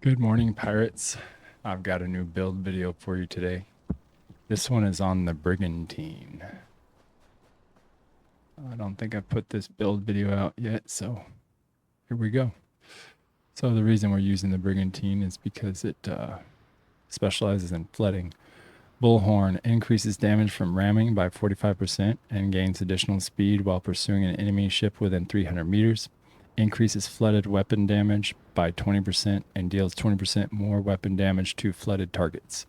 Good morning, pirates. I've got a new build video for you today. This one is on the Brigantine. I don't think I've put this build video out yet, so here we go. So the reason we're using the Brigantine is because it specializes in flooding. Bullhorn increases damage from ramming by 45% and gains additional speed while pursuing an enemy ship within 300 meters. Increases flooded weapon damage by 20% and deals 20% more weapon damage to flooded targets.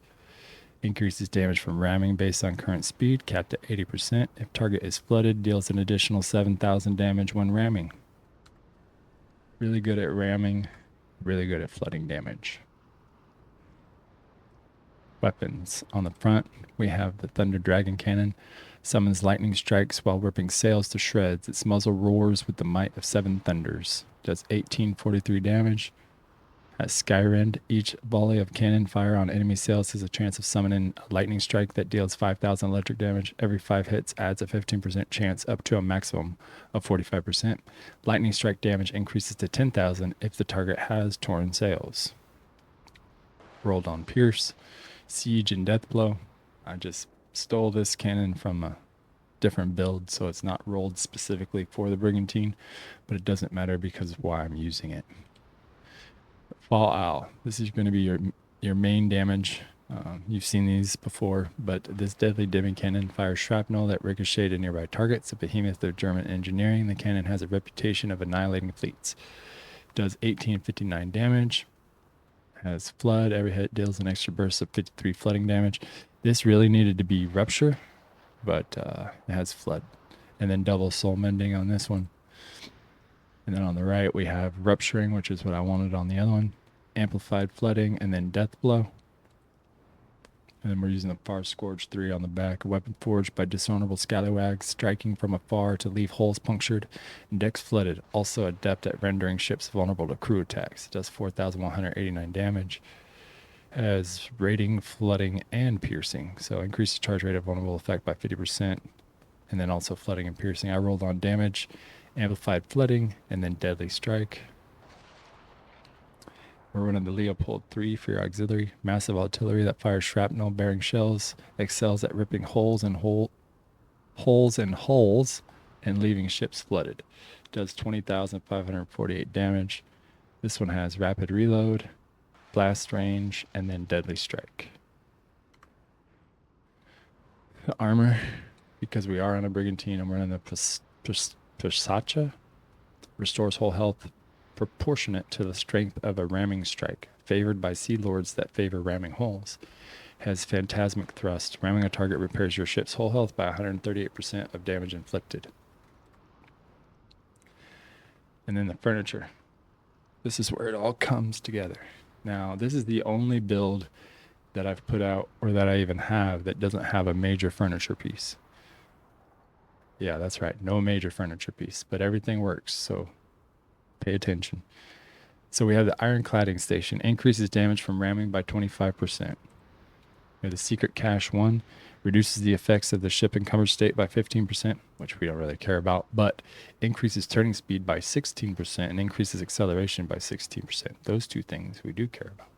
Increases damage from ramming based on current speed, capped at 80%. If target is flooded, deals an additional 7,000 damage when ramming. Really good at ramming, really good at flooding damage. Weapons. On the front, we have the Thunder Dragon Cannon. Summons lightning strikes while ripping sails to shreds. Its muzzle roars with the might of 7 thunders. Does 1843 damage. Has Skyrend. Each volley of cannon fire on enemy sails has a chance of summoning a lightning strike that deals 5,000 electric damage. Every 5 hits adds a 15% chance up to a maximum of 45%. Lightning strike damage increases to 10,000 if the target has torn sails. Rolled on Pierce, Siege, and Deathblow. I just stole this cannon from a different build, so it's not rolled specifically for the Brigantine, but it doesn't matter because of why I'm using it. Fall Owl. This is going to be your main damage. You've seen these before, but this deadly dimming cannon fires shrapnel that ricocheted nearby targets. A behemoth of German engineering, the cannon has a reputation of annihilating fleets. Does 1859 damage. Has flood. Every hit deals an extra burst of 53 flooding damage. This really needed to be rupture, but it has flood. And then double soul mending on this one. And then on the right, we have rupturing, which is what I wanted on the other one. Amplified flooding, and then death blow. And then we're using the Far Scourge 3 on the back. A weapon forged by dishonorable scallywags, striking from afar to leave holes punctured. And decks flooded, also adept at rendering ships vulnerable to crew attacks. It does 4,189 damage. Has rating, flooding, and piercing. So increases charge rate of vulnerable effect by 50%. And then also flooding and piercing. I rolled on damage, amplified flooding, and then deadly strike. We're running the Leopold 3 for your auxiliary. Massive artillery that fires shrapnel bearing shells. Excels at ripping holes in holes and leaving ships flooded. Does 20,548 damage. This one has rapid reload, blast range, and then deadly strike. The armor, because we are on a Brigantine and we're in the Persacha, restores whole health proportionate to the strength of a ramming strike, favored by sea lords that favor ramming holes. Has phantasmic thrust. Ramming a target repairs your ship's whole health by 138% of damage inflicted. And then the furniture. This is where it all comes together. Now, this is the only build that I've put out, or that I even have, that doesn't have a major furniture piece. Yeah, that's right. No major furniture piece, but everything works, so pay attention. So we have the iron cladding station. Increases damage from ramming by 25%. We have the secret cache 1. Reduces the effects of the ship encumbered state by 15%, which we don't really care about, but increases turning speed by 16% and increases acceleration by 16%. Those two things we do care about.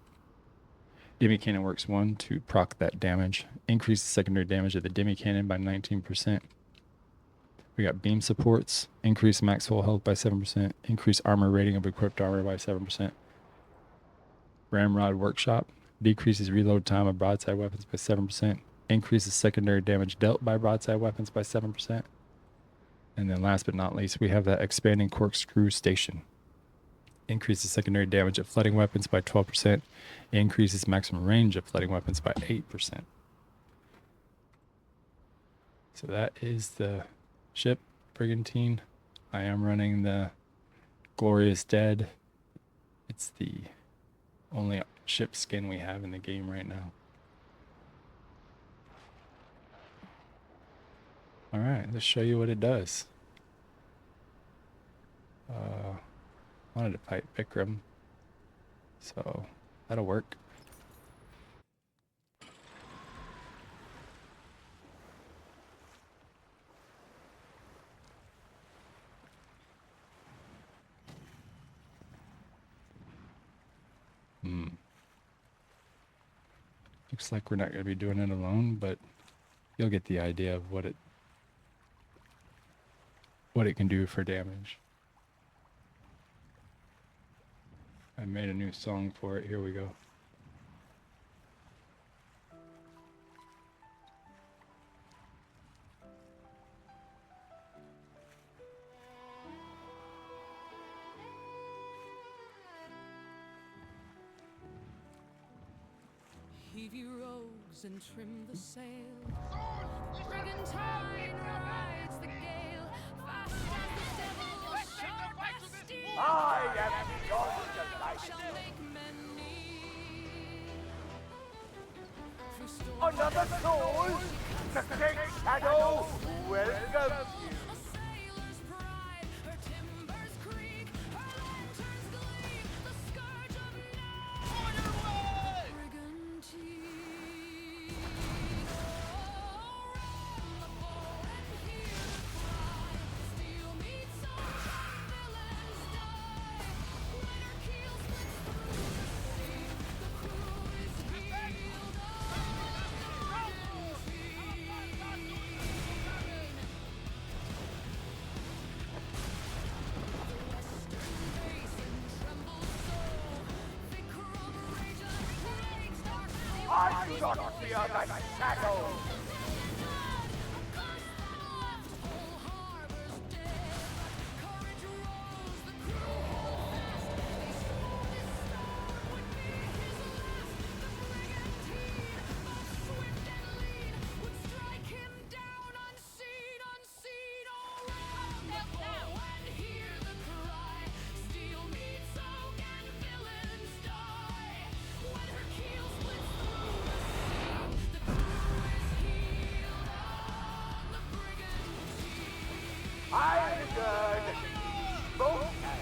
Demi Cannon works 1 to proc that damage. Increases secondary damage of the Demi Cannon by 19%. We got beam supports, increase max full health by 7%, increase armor rating of equipped armor by 7%. Ramrod Workshop, decreases reload time of broadside weapons by 7%, increases secondary damage dealt by broadside weapons by 7%. And then last but not least, we have that expanding corkscrew station. Increases secondary damage of flooding weapons by 12%, increases maximum range of flooding weapons by 8%. So that is the ship Brigantine. I am running the Glorious Dead. It's the only ship skin we have in the game right now. All right, let's show you what it does. Wanted to fight Vikram, so that'll work. Looks like we're not going to be doing it alone, but you'll get the idea of what it can do for damage. I made a new song for it. Here we go. Heave ye rogues and trim the sail. Brigantine rides the gale, fast as the devil, sharp as steel. I am your delight. Shall make men kneel. Through storm Another soul, the great shadow welcomes you. a sailor's pride, her timbers creak, her lanterns gleam, the scourge of night. Brigantine, oh, round the fore and hear the cry. Steel meets ocean, villains die. When her keel splits through the sea, the crew is healed. I do not fear thy shadow. I return both hands.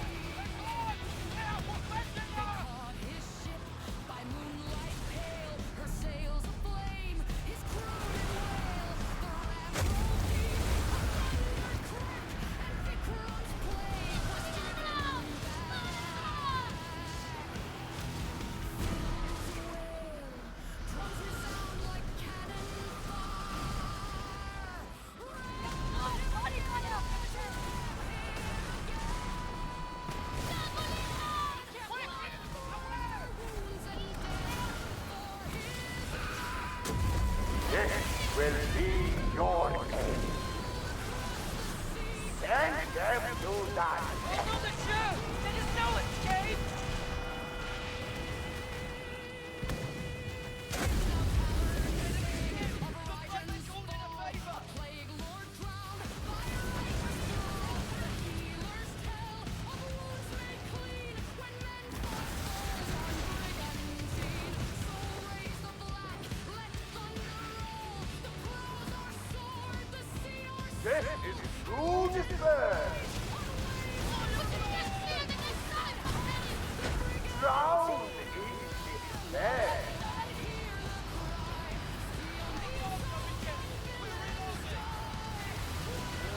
Caught his ship by moonlight pale, her sails aflame, his crew did wail. The raft rolled deep, a thunder cracked, and Vikram's blade was driven back. Drums resound like cannon fire. This will be your end. Send them to die. It's on the shoot! There is no escape! Plague Lord drowned, fire ragers through. Healers tell of wounds made clean when men fought souls on Brigantine. So raise the black, let thunder roll. The prows are soared, the sea are This is true despair. Drown in despair.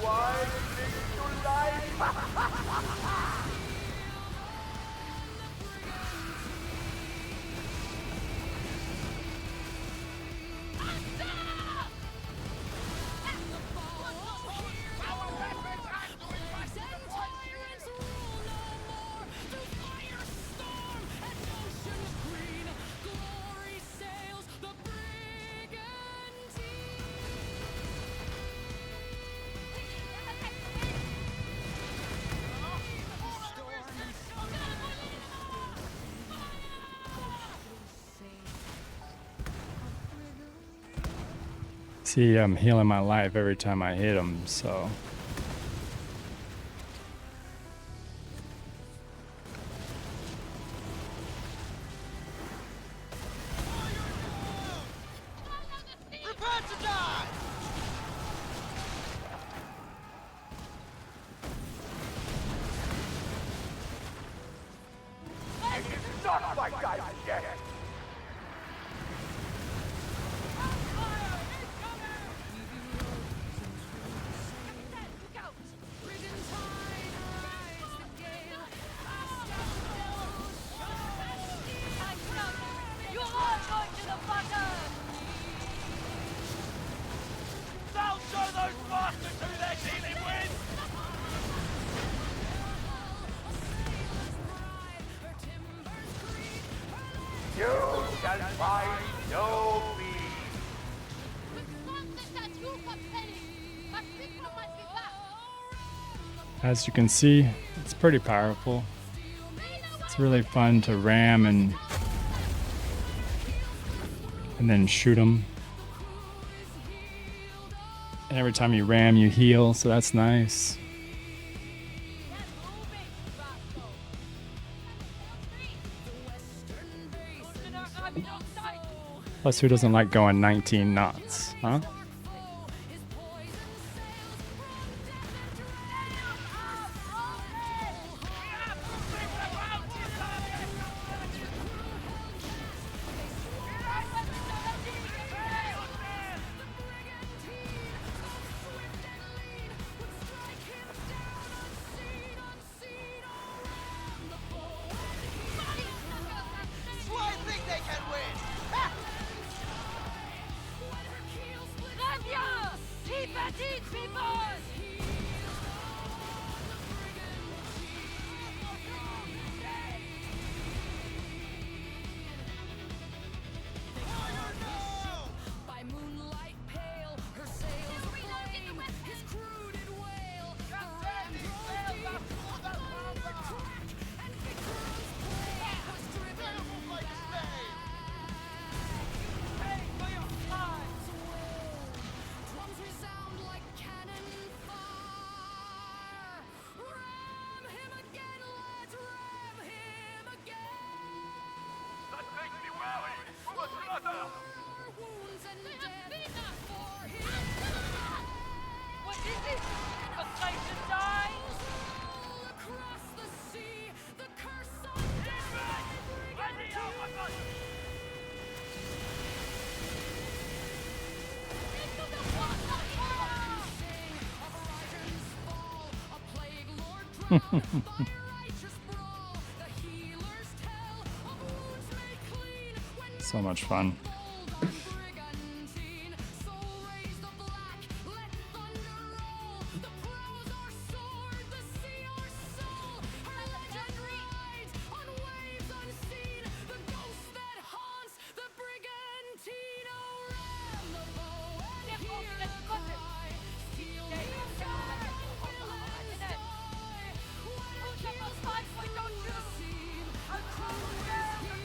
Why cling to life? Tyrants rule no more. Through firestorm and ocean green, glory sails the See, I'm healing my life every time I hit them, so... Prepare to die! It is not like I'm dead. Brigantine rides the gale, fast as the billows, sharp as steel. shall find no peace. As you can see, it's pretty powerful. It's really fun to ram and then shoot them. And every time you ram, you heal, so that's nice. Plus, who doesn't like going 19 knots, huh? That's why I think they can win. Ha! Keep at it, people! By moonlight pale, her sails flame, his crew did wail. And Victor's plane was driven back. Drums resound like cannon fire. Ram him again, lads, ram him again. That makes me wary. We must slaughter. Wounds and death for him. What is it? A place to die? Roll across the sea, the curse of So much fun. Brigantine, soul raise the black, let thunder roll. The prows are sword, the sea our soul. Her legend rides on waves unseen. The ghost that haunts the Brigantine. Oh, ram the bow and hear the cry. Steel the sky, villains die. What kills the scene? A crew is here.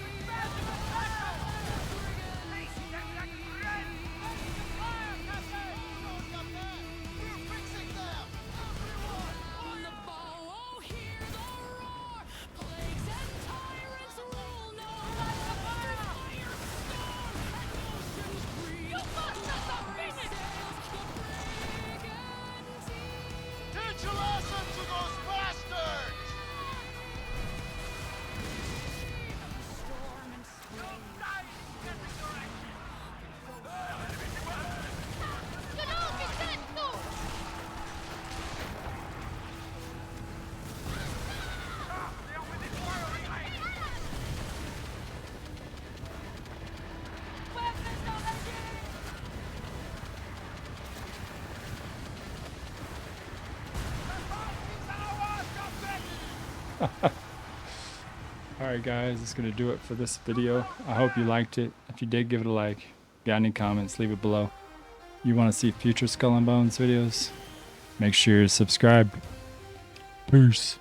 On the bow, oh, hear the roar. Plagues and tyrants rule no more. Fire storm and oceans breathe. You must have sails the Brigantine. Teach a lesson to those bastards! Storm and spring. Alright guys, that's going to do it for this video. I hope you liked it. If you did, give it a like. Got any comments, leave it below. You want to see future Skull and Bones videos? Make sure you're subscribed. Peace.